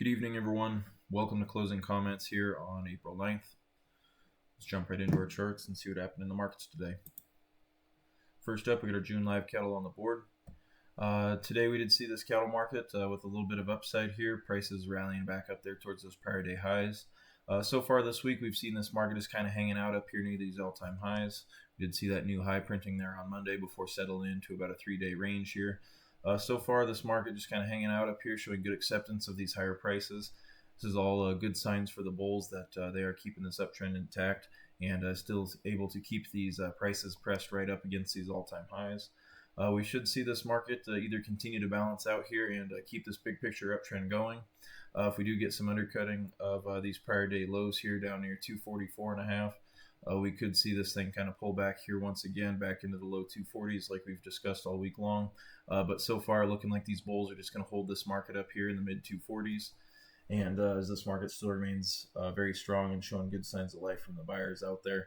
Good evening, everyone. Welcome to closing comments here on April 9th. Let's jump right into our charts and see what happened in the markets today. First up, we got our June live cattle on the board. Today we did see this cattle market with a little bit of upside here. Prices rallying back up there towards those prior day highs. So far this week, we've seen this market is kind of hanging out up here near these all-time highs. We did see that new high printing there on Monday before settling into about a 3-day range here. So far, this market just kind of hanging out up here, showing good acceptance of these higher prices. This is all good signs for the bulls that they are keeping this uptrend intact and still able to keep these prices pressed right up against these all-time highs. We should see this market either continue to balance out here and keep this big picture uptrend going. If we do get some undercutting of these prior day lows here down near 244.5, we could see this thing kind of pull back here once again back into the low 240s like we've discussed all week long. But so far looking like these bulls are just going to hold this market up here in the mid 240s. And as this market still remains very strong and showing good signs of life from the buyers out there,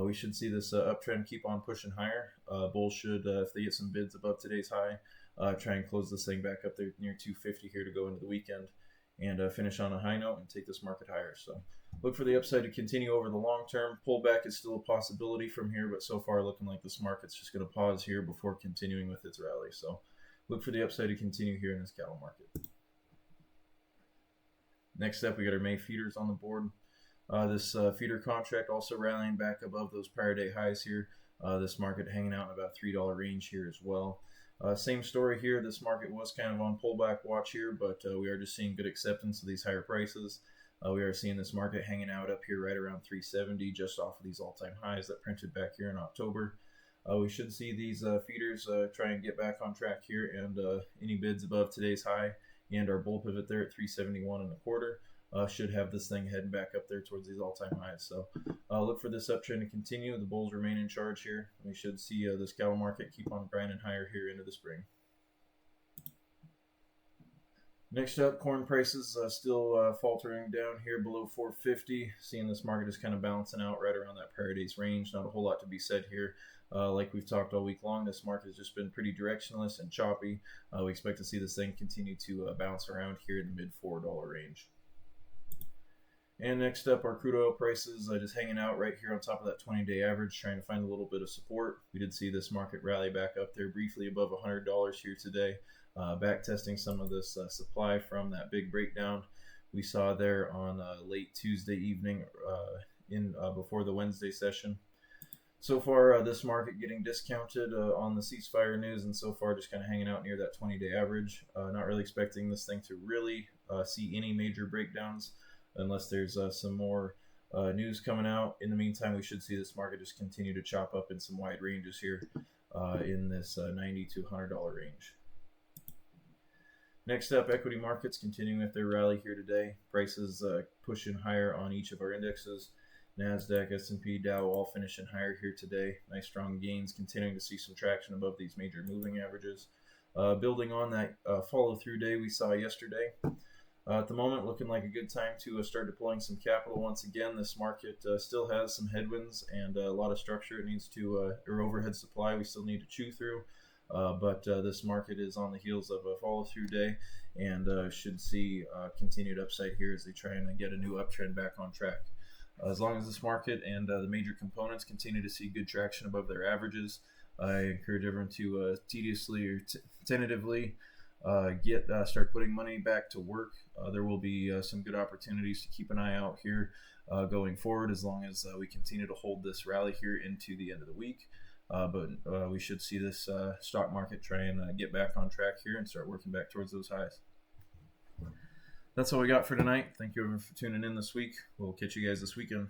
we should see this uptrend keep on pushing higher. Bulls should, if they get some bids above today's high, try and close this thing back up there near 250 here to go into the weekend and finish on a high note and take this market higher. So look for the upside to continue over the long term. Pullback is still a possibility from here, but so far looking like this market's just going to pause here before continuing with its rally. So look for the upside to continue here in this cattle market. Next up, we got our May feeders on the board. This feeder contract also rallying back above those prior day highs here. This market hanging out in about $3 range here as well. Same story here. This market was kind of on pullback watch here, but we are just seeing good acceptance of these higher prices. We are seeing this market hanging out up here right around 370, just off of these all-time highs that printed back here in October. We should see these feeders try and get back on track here, and any bids above today's high and our bull pivot there at 371.25 should have this thing heading back up there towards these all-time highs. So look for this uptrend to continue. The bulls remain in charge here. We should see this cattle market keep on grinding higher here into the spring. Next up, corn prices still faltering down here below 450. Seeing this market is kind of balancing out right around that prior day's range. Not a whole lot to be said here. Like we've talked all week long, this market has just been pretty directionless and choppy. We expect to see this thing continue to bounce around here in the mid $4 range. And next up, our crude oil prices just hanging out right here on top of that 20-day average, trying to find a little bit of support. We did see this market rally back up there briefly above $100 here today, back testing some of this supply from that big breakdown we saw there on late Tuesday evening before the Wednesday session. So far, this market getting discounted on the ceasefire news, and so far just kind of hanging out near that 20-day average. Not really expecting this thing to really see any major breakdowns unless there's some more news coming out. In the meantime, we should see this market just continue to chop up in some wide ranges here in this $90 to $100 range. Next up, equity markets continuing with their rally here today. Prices pushing higher on each of our indexes. NASDAQ, S&P, Dow all finishing higher here today. Nice strong gains, continuing to see some traction above these major moving averages. Building on that follow-through day we saw yesterday. At the moment, looking like a good time to start deploying some capital once again. This market still has some headwinds and a lot of structure it needs to, or overhead supply we still need to chew through. But this market is on the heels of a follow-through day and should see continued upside here as they try and get a new uptrend back on track. As long as this market and the major components continue to see good traction above their averages, I encourage everyone to tentatively start putting money back to work. There will be some good opportunities to keep an eye out here going forward as long as we continue to hold this rally here into the end of the week. But we should see this stock market try and get back on track here and start working back towards those highs. That's all we got for tonight. Thank you everyone for tuning in this week. We'll catch you guys this weekend.